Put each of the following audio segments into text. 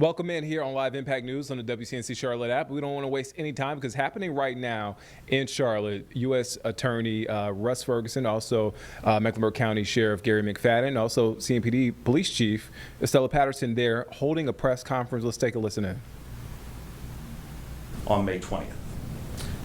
Welcome in here on Live Impact News on the WCNC Charlotte app. We don't want to waste any time because happening right now in Charlotte, U.S. Attorney Russ Ferguson, also Mecklenburg County Sheriff Gary McFadden, also CMPD Police Chief Estella Patterson there holding a press conference. Let's take a listen in. On May 20th.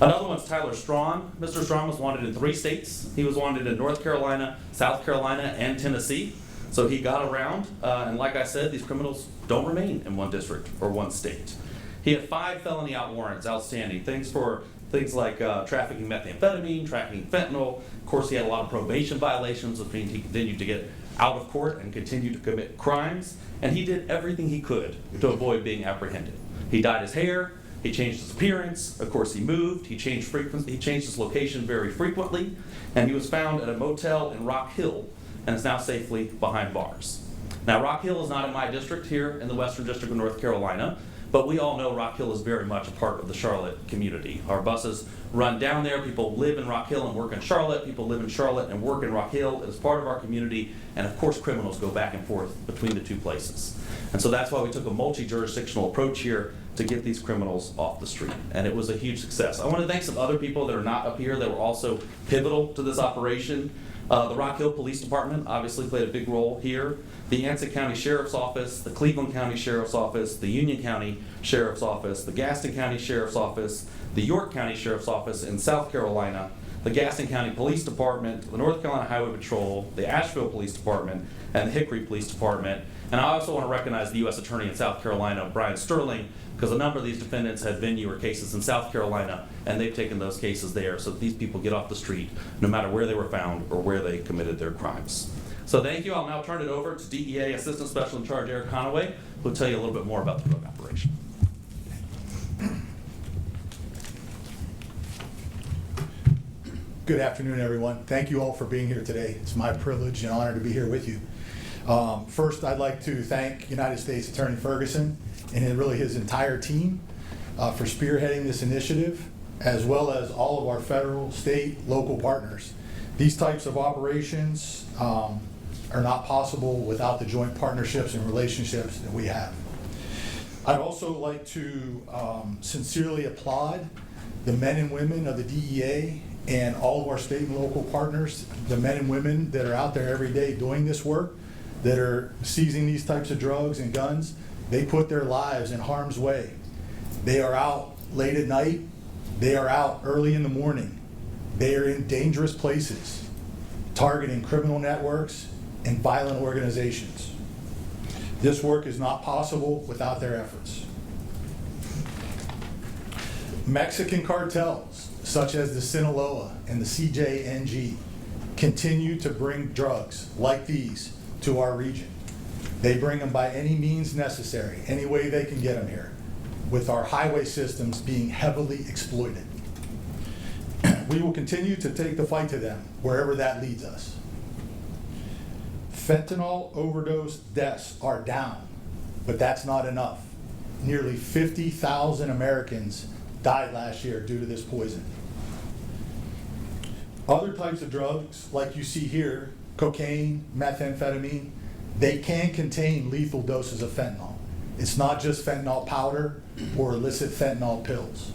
Another one's Tyler Strawn. Mr. Strawn was wanted in 3 states. He was wanted in North Carolina, South Carolina, and Tennessee. So he got around, and like I said, these criminals don't remain in one district or one state. He had 5 felony out warrants outstanding, things like trafficking methamphetamine, trafficking fentanyl. Of course, he had a lot of probation violations, which means he continued to get out of court and continued to commit crimes. And he did everything he could to avoid being apprehended. He dyed his hair. He changed his appearance. Of course, he moved. He changed his location very frequently, and he was found at a motel in Rock Hill, and is now safely behind bars. Now, Rock Hill is not in my district here in the Western District of North Carolina, but we all know Rock Hill is very much a part of the Charlotte community. Our buses run down there. People live in Rock Hill and work in Charlotte. People live in Charlotte and work in Rock Hill. It is part of our community, and of course, criminals go back and forth between the 2 places. And so that's why we took a multi-jurisdictional approach here to get these criminals off the street, and it was a huge success. I want to thank some other people that are not up here that were also pivotal to this operation. The Rock Hill Police Department obviously played a big role here. The Anson County Sheriff's Office, the Cleveland County Sheriff's Office, the Union County Sheriff's Office, the Gaston County Sheriff's Office, the York County Sheriff's Office in South Carolina, the Gaston County Police Department, the North Carolina Highway Patrol, the Asheville Police Department, and the Hickory Police Department. And I also want to recognize the U.S. Attorney in South Carolina, Brian Sterling, because a number of these defendants had venue or cases in South Carolina, and they've taken those cases there so that these people get off the street no matter where they were found or where they committed their crimes. So thank you. I'll now turn it over to DEA Assistant Special in Charge Eric Conaway, who will tell you a little bit more about the drug operation. Good afternoon, everyone. Thank you all for being here today. It's my privilege and honor to be here with you. First, I'd like to thank United States Attorney Ferguson and really his entire team for spearheading this initiative, as well as all of our federal, state, local partners. These types of operations are not possible without the joint partnerships and relationships that we have. I'd also like to sincerely applaud the men and women of the DEA and all of our state and local partners, the men and women that are out there every day doing this work, that are seizing these types of drugs and guns. They put their lives in harm's way. They are out late at night. They are out early in the morning. They are in dangerous places, targeting criminal networks and violent organizations. This work is not possible without their efforts. Mexican cartels, such as the Sinaloa and the CJNG, continue to bring drugs like these to our region. They bring them by any means necessary, any way they can get them here, with our highway systems being heavily exploited. We will continue to take the fight to them wherever that leads us. Fentanyl overdose deaths are down, but that's not enough. Nearly 50,000 Americans died last year due to this poison. Other types of drugs, like you see here, cocaine, methamphetamine, they can contain lethal doses of fentanyl. It's not just fentanyl powder or illicit fentanyl pills.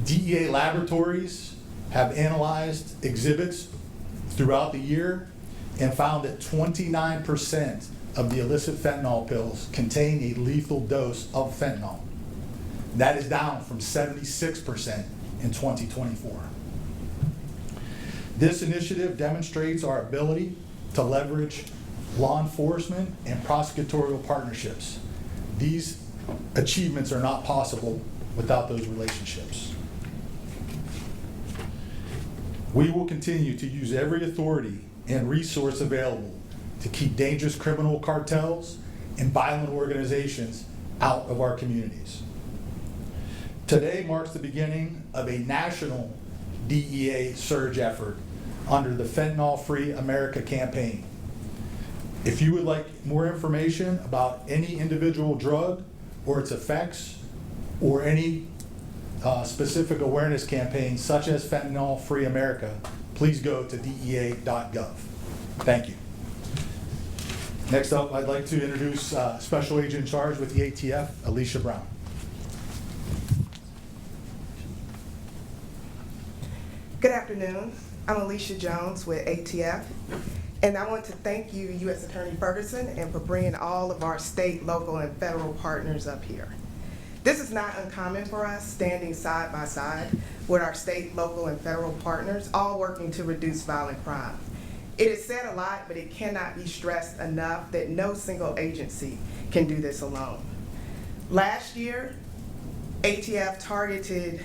DEA laboratories have analyzed exhibits throughout the year and found that 29% of the illicit fentanyl pills contain a lethal dose of fentanyl. That is down from 76% in 2024. This initiative demonstrates our ability to leverage law enforcement and prosecutorial partnerships. These achievements are not possible without those relationships. We will continue to use every authority and resource available to keep dangerous criminal cartels and violent organizations out of our communities. Today marks the beginning of a national DEA surge effort under the Fentanyl Free America campaign. If you would like more information about any individual drug or its effects, or any specific awareness campaigns such as Fentanyl Free America, please go to dea.gov. Thank you. Next up, I'd like to introduce Special Agent in Charge with the ATF, Alicia Brown. Good afternoon. I'm Alicia Jones with ATF, and I want to thank you, U.S. Attorney Ferguson, and for bringing all of our state, local, and federal partners up here. This is not uncommon for us, standing side by side with our state, local, and federal partners, all working to reduce violent crime. It is said a lot, but it cannot be stressed enough that no single agency can do this alone. Last year, ATF targeted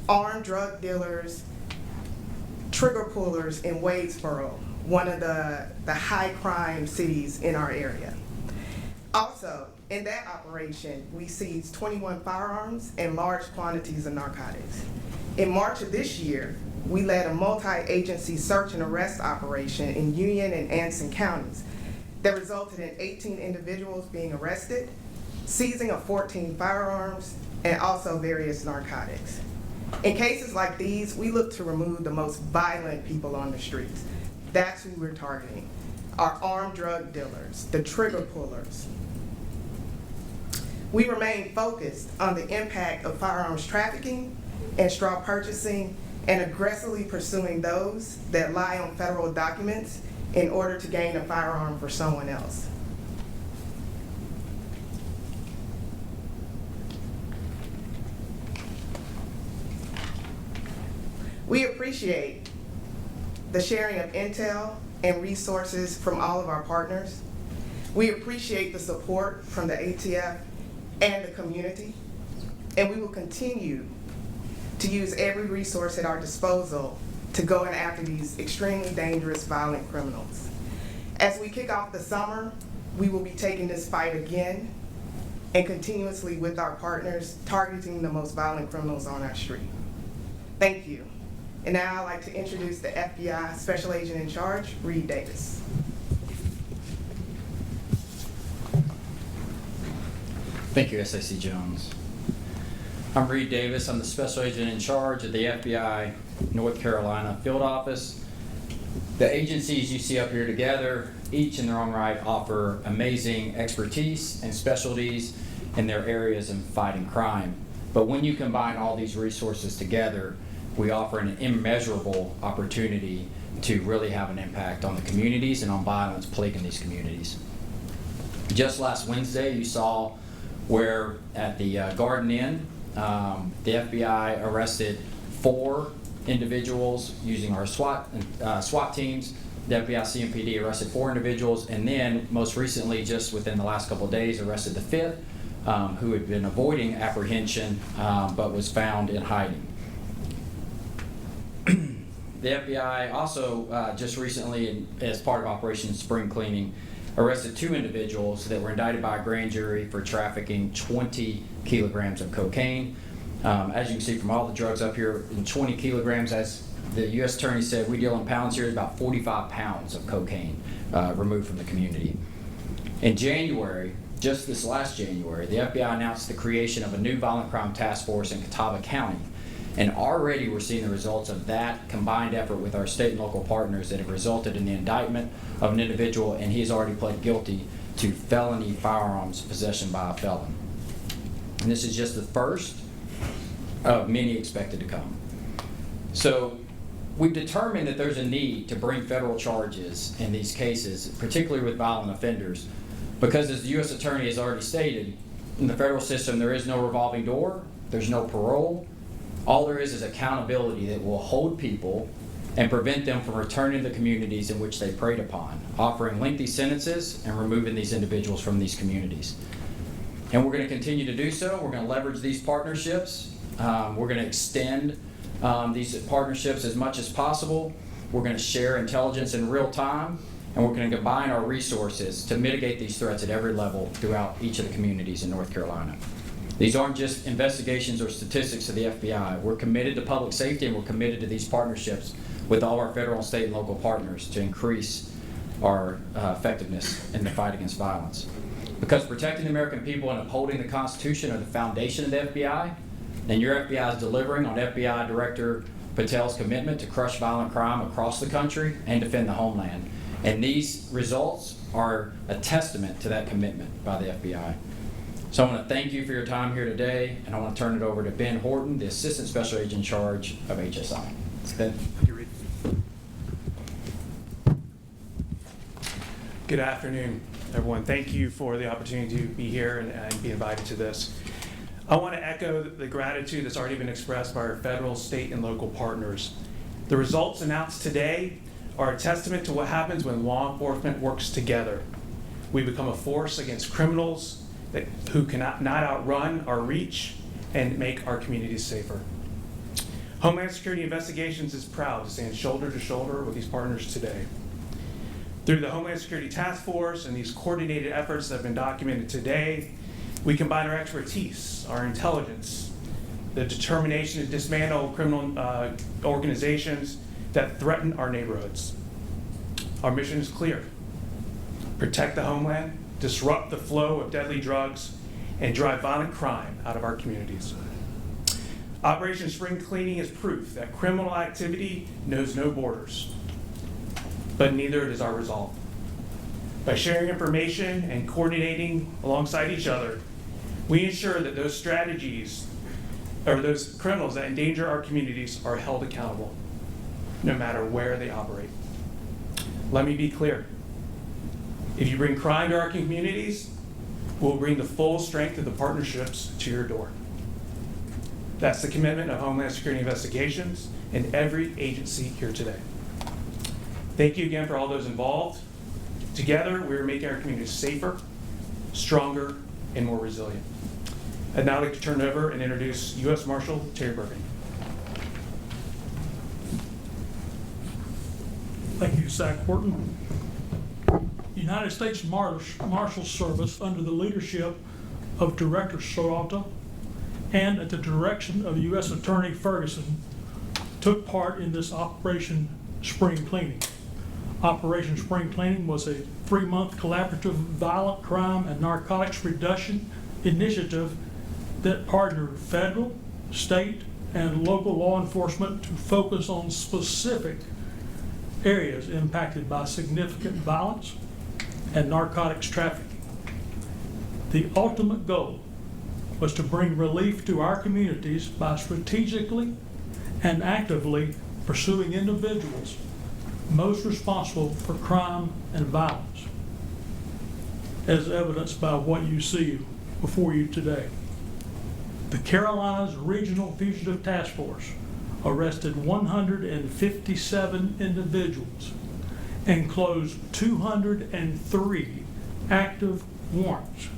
armed drug dealers, trigger pullers in Wadesboro, one of the high crime cities in our area. Also, in that operation, we seized 21 firearms and large quantities of narcotics. In March of this year, we led a multi-agency search and arrest operation in Union and Anson counties that resulted in 18 individuals being arrested, seizing of 14 firearms, and also various narcotics. In cases like these, we look to remove the most violent people on the streets. That's who we're targeting, our armed drug dealers, the trigger pullers. We remain focused on the impact of firearms trafficking and straw purchasing and aggressively pursuing those that lie on federal documents in order to gain a firearm for someone else. We appreciate the sharing of intel and resources from all of our partners. We appreciate the support from the ATF and the community, and we will continue to use every resource at our disposal to go in after these extremely dangerous, violent criminals. As we kick off the summer, we will be taking this fight again and continuously with our partners, targeting the most violent criminals on our street. Thank you. And now I'd like to introduce the FBI Special Agent in Charge, Reed Davis. Thank you, SAC Jones. I'm Reed Davis. I'm the Special Agent in Charge of the FBI North Carolina Field Office. The agencies you see up here together, each in their own right, offer amazing expertise and specialties in their areas in fighting crime. But when you combine all these resources together, we offer an immeasurable opportunity to really have an impact on the communities and on violence plaguing these communities. Just last Wednesday, you saw where at the Garden Inn, the FBI arrested 4 individuals using our SWAT teams. The FBI CMPD arrested 4 individuals, and then most recently, just within the last couple of days, arrested the 5th, who had been avoiding apprehension but was found in hiding. The FBI also just recently, as part of Operation Spring Cleaning, arrested 2 individuals that were indicted by a grand jury for trafficking 20 kilograms of cocaine. As you can see from all the drugs up here, in 20 kilograms, as the U.S. Attorney said, we deal in pounds here, about 45 pounds of cocaine removed from the community. In January, just this last January, the FBI announced the creation of a new violent crime task force in Catawba County. And already we're seeing the results of that combined effort with our state and local partners that have resulted in the indictment of an individual, and he has already pled guilty to felony firearms possession by a felon. And this is just the first of many expected to come. So we've determined that there's a need to bring federal charges in these cases, particularly with violent offenders, because as the U.S. Attorney has already stated, in the federal system there is no revolving door, there's no parole. All there is accountability that will hold people and prevent them from returning to the communities in which they preyed upon, offering lengthy sentences and removing these individuals from these communities. And we're going to continue to do so. We're going to leverage these partnerships. We're going to extend these partnerships as much as possible. We're going to share intelligence in real time, and we're going to combine our resources to mitigate these threats at every level throughout each of the communities in North Carolina. These aren't just investigations or statistics of the FBI. We're committed to public safety, and we're committed to these partnerships with all our federal, state, and local partners to increase our effectiveness in the fight against violence. Because protecting the American people and upholding the Constitution are the foundation of the FBI, and your FBI is delivering on FBI Director Patel's commitment to crush violent crime across the country and defend the homeland. And these results are a testament to that commitment by the FBI. So I want to thank you for your time here today, and I want to turn it over to Ben Horton, the Assistant Special Agent in charge of HSI. Ben. Good afternoon, everyone. Thank you for the opportunity to be here and be invited to this. I want to echo the gratitude that's already been expressed by our federal, state, and local partners. The results announced today are a testament to what happens when law enforcement works together. We become a force against criminals who cannot not outrun our reach and make our communities safer. Homeland Security Investigations is proud to stand shoulder to shoulder with these partners today. Through the Homeland Security Task Force and these coordinated efforts that have been documented today, we combine our expertise, our intelligence, the determination to dismantle criminal organizations that threaten our neighborhoods. Our mission is clear: protect the homeland, disrupt the flow of deadly drugs, and drive violent crime out of our communities. Operation Spring Cleaning is proof that criminal activity knows no borders, but neither does our resolve. By sharing information and coordinating alongside each other, we ensure that those strategies or those criminals that endanger our communities are held accountable, no matter where they operate. Let me be clear. If you bring crime to our communities, we'll bring the full strength of the partnerships to your door. That's the commitment of Homeland Security Investigations and every agency here today. Thank you again for all those involved. Together, we're making our communities safer, stronger, and more resilient. I'd now like to turn it over and introduce U.S. Marshal Terry Burbank. Thank you, Zach Horton. United States Marshal Service, under the leadership of Director Sorata and at the direction of U.S. Attorney Ferguson, took part in this Operation Spring Cleaning. Operation Spring Cleaning was a 3-month collaborative violent crime and narcotics reduction initiative that partnered federal, state, and local law enforcement to focus on specific areas impacted by significant violence and narcotics trafficking. The ultimate goal was to bring relief to our communities by strategically and actively pursuing individuals most responsible for crime and violence, as evidenced by what you see before you today. The Carolinas Regional Fugitive Task Force arrested 157 individuals and closed 203 active warrants.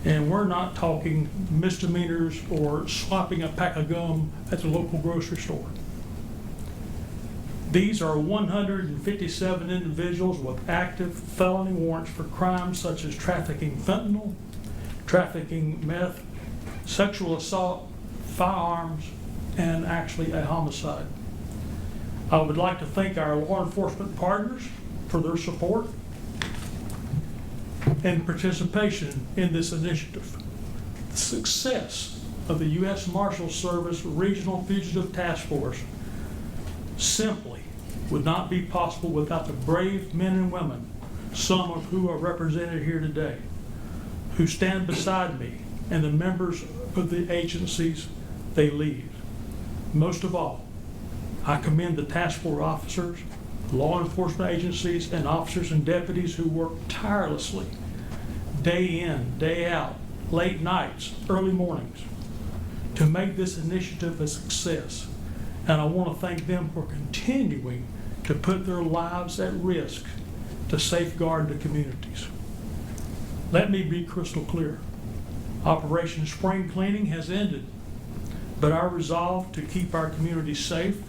And we're not talking misdemeanors or swapping a pack of gum at the local grocery store. These are 157 individuals with active felony warrants for crimes such as trafficking fentanyl, trafficking meth, sexual assault, firearms, and actually a homicide. I would like to thank our law enforcement partners for their support and participation in this initiative. The success of the U.S. Marshal Service Regional Fugitive Task Force simply would not be possible without the brave men and women, some of who are represented here today, who stand beside me and the members of the agencies they lead. Most of all, I commend the task force officers, law enforcement agencies, and officers and deputies who work tirelessly, day in, day out, late nights, early mornings, to make this initiative a success. And I want to thank them for continuing to put their lives at risk to safeguard the communities. Let me be crystal clear. Operation Spring Cleaning has ended, but our resolve to keep our communities safe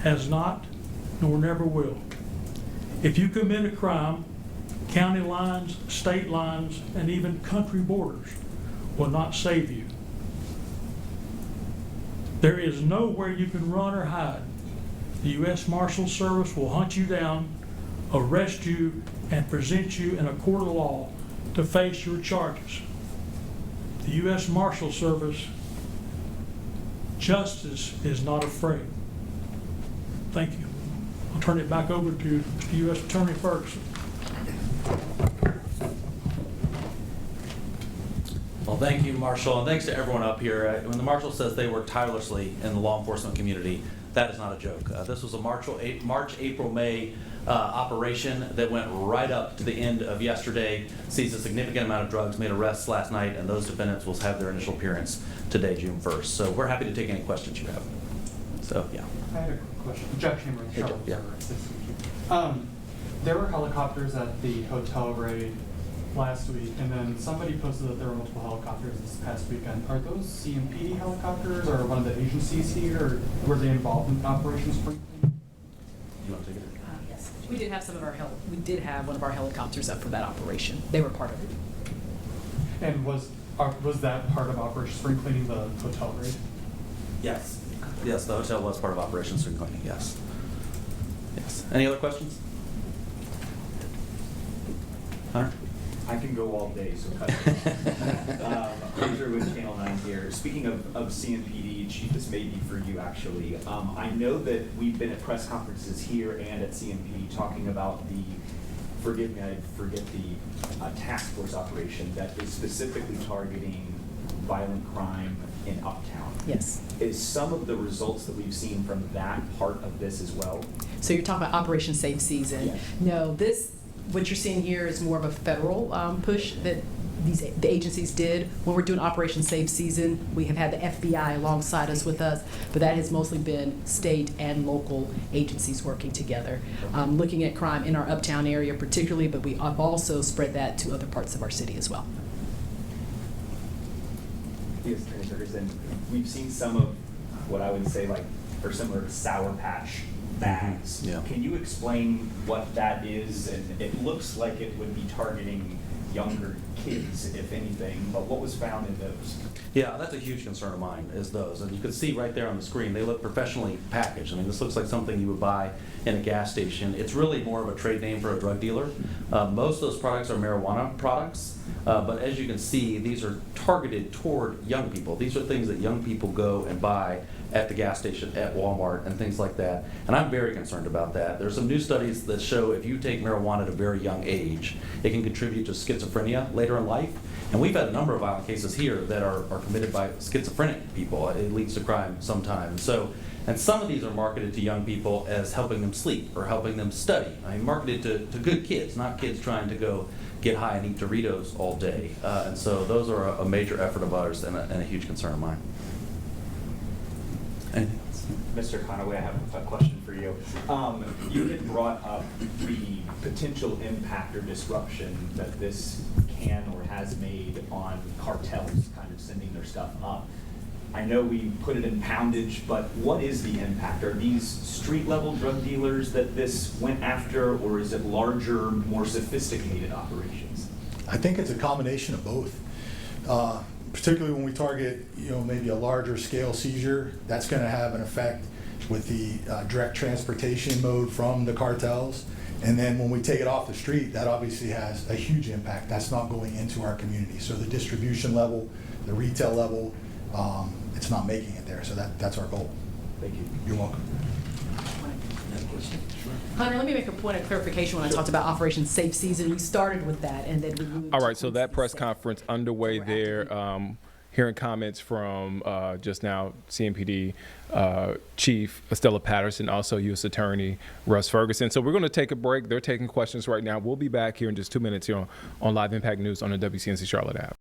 has not, nor never will. If you commit a crime, county lines, state lines, and even country borders will not save you. There is nowhere you can run or hide. The U.S. Marshal Service will hunt you down, arrest you, and present you in a court of law to face your charges. The U.S. Marshal Service, justice is not afraid. Thank you. I'll turn it back over to U.S. Attorney Ferguson. Well, thank you, Marshall, and thanks to everyone up here. When the Marshal says they work tirelessly in the law enforcement community, that is not a joke. This was a March, April, May operation that went right up to the end of yesterday, seized a significant amount of drugs, made arrests last night, and those defendants will have their initial appearance today, June 1st. So we're happy to take any questions you have. So, yeah. I had a quick question. Jack Chamberlain, Hey, Jack, Charlotte yeah. Observer. There were helicopters at the hotel raid last week, and then somebody posted that there were multiple helicopters this past weekend. Are those CMPD helicopters or one of the agencies here, or were they involved in Operation Spring Cleaning? You want to take it? Yes, we did have we did have one of our helicopters up for that operation. They were part of it. And was that part of Operation Spring Cleaning, the hotel raid? Yes. Yes, the hotel was part of Operation Spring Cleaning, yes. Yes. Any other questions? Hunter? I can go all day, so cut it off. Hunter with Channel 9 here. Speaking of CMPD, Chief, this may be for you actually. I know that we've been at press conferences here and at CMPD talking about the, forgive me, I forget the task force operation that is specifically targeting violent crime in Uptown. Yes. Is some of the results that we've seen from that part of this as well? So you're talking about Operation Safe Season. Yeah. No, what you're seeing here is more of a federal push that the agencies did. When we're doing Operation Safe Season, we have had the FBI alongside us with us, but that has mostly been state and local agencies working together, looking at crime in our Uptown area particularly, but we have also spread that to other parts of our city as well. Yes, Attorney Ferguson, we've seen some of what I would say are similar to Sour Patch bags. Yeah. Can you explain what that is? And it looks like it would be targeting younger kids, if anything, but what was found in those? Yeah, that's a huge concern of mine, is those. And you can see right there on the screen, they look professionally packaged. I mean, this looks like something you would buy in a gas station. It's really more of a trade name for a drug dealer. Most of those products are marijuana products, but as you can see, these are targeted toward young people. These are things that young people go and buy at the gas station, at Walmart, and things like that. And I'm very concerned about that. There's some new studies that show if you take marijuana at a very young age, it can contribute to schizophrenia later in life. And we've had a number of violent cases here that are committed by schizophrenic people. It leads to crime sometimes. And some of these are marketed to young people as helping them sleep or helping them study. I mean, marketed to good kids, not kids trying to go get high and eat Doritos all day. And so those are a major effort of ours and a huge concern of mine. Anything else? Mr. Conaway, I have a question for you. You had brought up the potential impact or disruption that this can or has made on cartels kind of sending their stuff up. I know we put it in poundage, but what is the impact? Are these street-level drug dealers that this went after, or is it larger, more sophisticated operations? I think it's a combination of both. Particularly when we target, maybe a larger scale seizure, that's going to have an effect with the direct transportation mode from the cartels. And then when we take it off the street, that obviously has a huge impact. That's not going into our community. So the distribution level, the retail level, it's not making it there. So that's our goal. Thank you. You're welcome. Hunter, let me make a point of clarification when I talked about Operation Safe Season. We started with that and then we moved. All right, so that press safe. conference underway there, hearing comments from just now CMPD Chief Estella Patterson, also U.S. Attorney Russ Ferguson. So we're going to take a break. They're taking questions right now. We'll be back here in just 2 minutes here on Live Impact News on the WCNC Charlotte app.